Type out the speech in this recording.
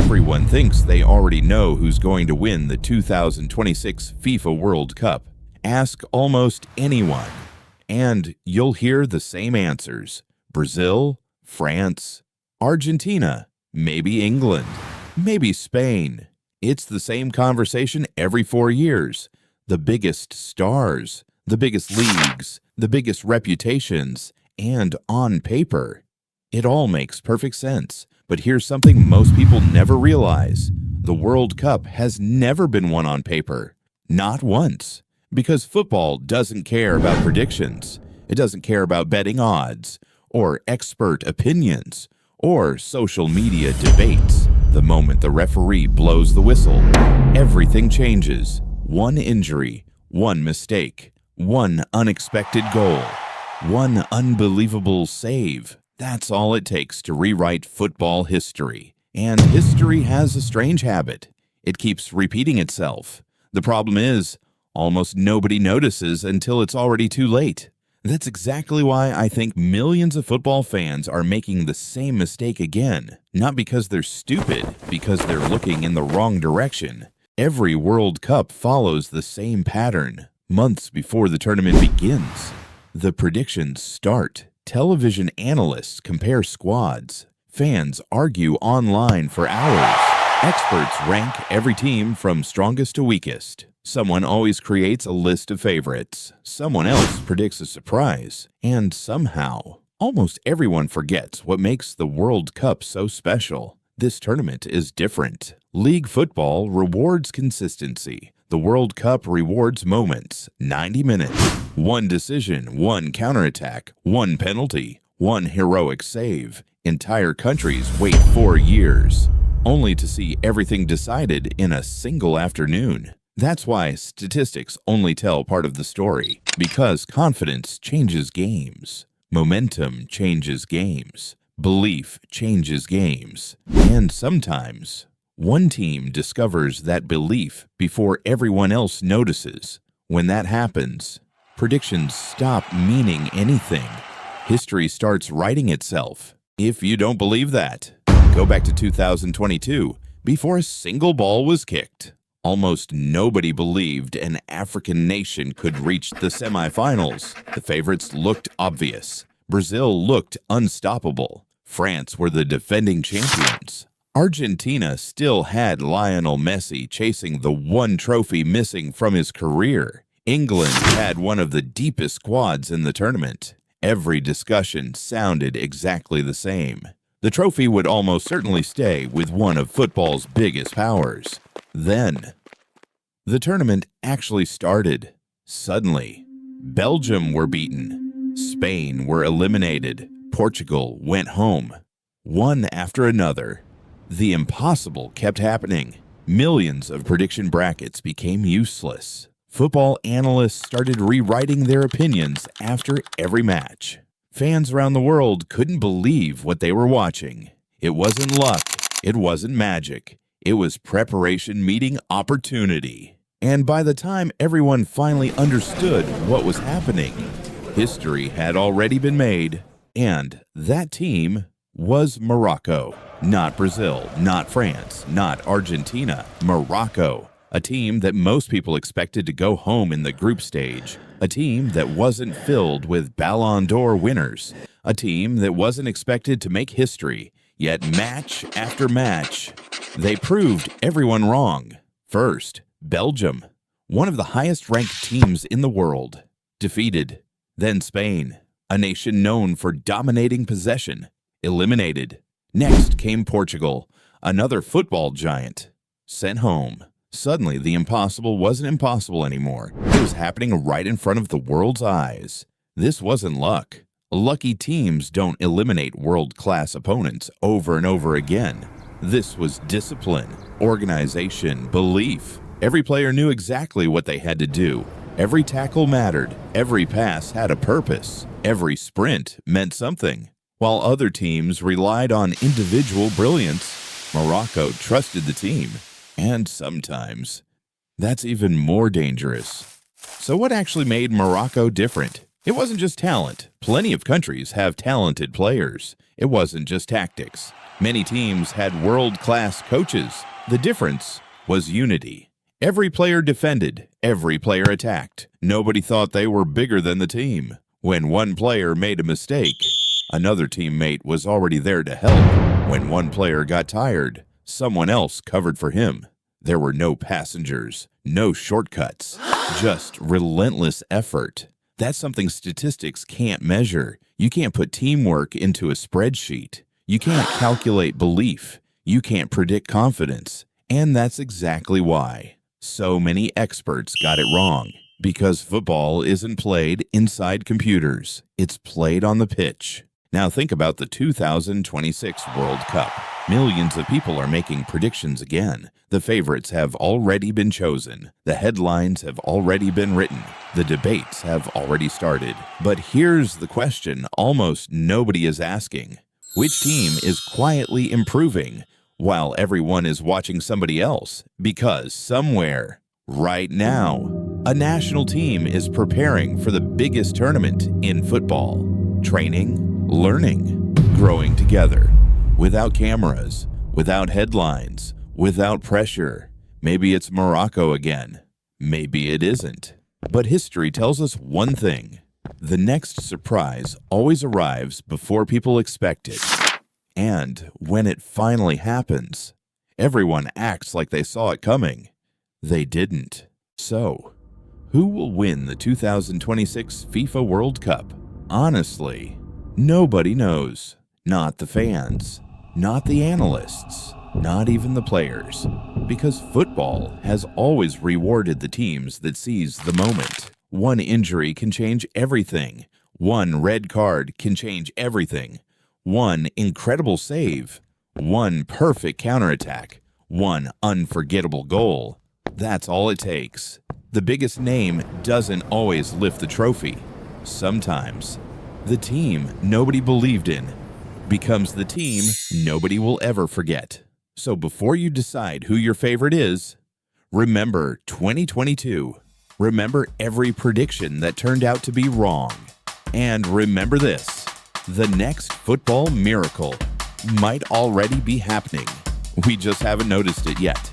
Everyone thinks they already know who's going to win the 2026 FIFA World Cup. Ask almost anyone, and you'll hear the same answers. Brazil, France, Argentina, maybe England, maybe Spain. It's the same conversation every 4 years. The biggest stars, the biggest leagues, the biggest reputations, and on paper. It all makes perfect sense, but here's something most people never realize. The World Cup has never been won on paper. Not once. Because football doesn't care about predictions. It doesn't care about betting odds, or expert opinions, or social media debates. The moment the referee blows the whistle, everything changes. One injury, one mistake, one unexpected goal, one unbelievable save. That's all it takes to rewrite football history. And history has a strange habit. It keeps repeating itself. The problem is, almost nobody notices until it's already too late. That's exactly why I think millions of football fans are making the same mistake again. Not because they're stupid, because they're looking in the wrong direction. Every World Cup follows the same pattern. Months before the tournament begins, the predictions start. Television analysts compare squads. Fans argue online for hours. Experts rank every team from strongest to weakest. Someone always creates a list of favorites. Someone else predicts a surprise. And somehow, almost everyone forgets what makes the World Cup so special. This tournament is different. League football rewards consistency. The World Cup rewards moments, 90 minutes, one decision, one counterattack, one penalty, one heroic save. Entire countries wait 4 years, only to see everything decided in a single afternoon. That's why statistics only tell part of the story, because confidence changes games, momentum changes games, belief changes games, and sometimes one team discovers that belief before everyone else notices. When that happens, predictions stop meaning anything. History starts writing itself. If you don't believe that, go back to 2022, before a single ball was kicked. Almost nobody believed an African nation could reach the semifinals. The favorites looked obvious. Brazil looked unstoppable. France were the defending champions. Argentina still had Lionel Messi chasing the one trophy missing from his career. England had one of the deepest squads in the tournament. Every discussion sounded exactly the same. The trophy would almost certainly stay with one of football's biggest powers. Then, the tournament actually started. Suddenly, Belgium were beaten. Spain were eliminated. Portugal went home. One after another. The impossible kept happening. Millions of prediction brackets became useless. Football analysts started rewriting their opinions after every match. Fans around the world couldn't believe what they were watching. It wasn't luck. It wasn't magic. It was preparation meeting opportunity. And by the time everyone finally understood what was happening, history had already been made. And that team was Morocco. Not Brazil, not France, not Argentina, Morocco. A team that most people expected to go home in the group stage. A team that wasn't filled with Ballon d'Or winners. A team that wasn't expected to make history. Yet match after match, they proved everyone wrong. First, Belgium, one of the highest-ranked teams in the world, defeated. Then Spain, a nation known for dominating possession, eliminated. Next came Portugal, another football giant, sent home. Suddenly, the impossible wasn't impossible anymore. It was happening right in front of the world's eyes. This wasn't luck. Lucky teams don't eliminate world-class opponents over and over again. This was discipline, organization, belief. Every player knew exactly what they had to do. Every tackle mattered. Every pass had a purpose. Every sprint meant something. While other teams relied on individual brilliance, Morocco trusted the team. And sometimes, that's even more dangerous. So what actually made Morocco different? It wasn't just talent. Plenty of countries have talented players. It wasn't just tactics. Many teams had world-class coaches. The difference was unity. Every player defended, every player attacked. Nobody thought they were bigger than the team. When one player made a mistake, another teammate was already there to help. When one player got tired, someone else covered for him. There were no passengers, no shortcuts, just relentless effort. That's something statistics can't measure. You can't put teamwork into a spreadsheet. You can't calculate belief. You can't predict confidence. And that's exactly why so many experts got it wrong. Because football isn't played inside computers. It's played on the pitch. Now think about the 2026 World Cup. Millions of people are making predictions again. The favorites have already been chosen. The headlines have already been written. The debates have already started. But here's the question almost nobody is asking. Which team is quietly improving while everyone is watching somebody else? Because somewhere, right now, a national team is preparing for the biggest tournament in football. Training, learning, growing together. Without cameras, without headlines, without pressure. Maybe it's Morocco again. Maybe it isn't. But history tells us one thing. The next surprise always arrives before people expect it. And when it finally happens, everyone acts like they saw it coming. They didn't. So, who will win the 2026 FIFA World Cup? Honestly, nobody knows. Not the fans, not the analysts, not even the players. Because football has always rewarded the teams that seize the moment. One injury can change everything. One red card can change everything. One incredible save. One perfect counterattack. One unforgettable goal. That's all it takes. The biggest name doesn't always lift the trophy. Sometimes, the team nobody believed in becomes the team nobody will ever forget. So before you decide who your favorite is, remember 2022. Remember every prediction that turned out to be wrong. And remember this, the next football miracle might already be happening. We just haven't noticed it yet.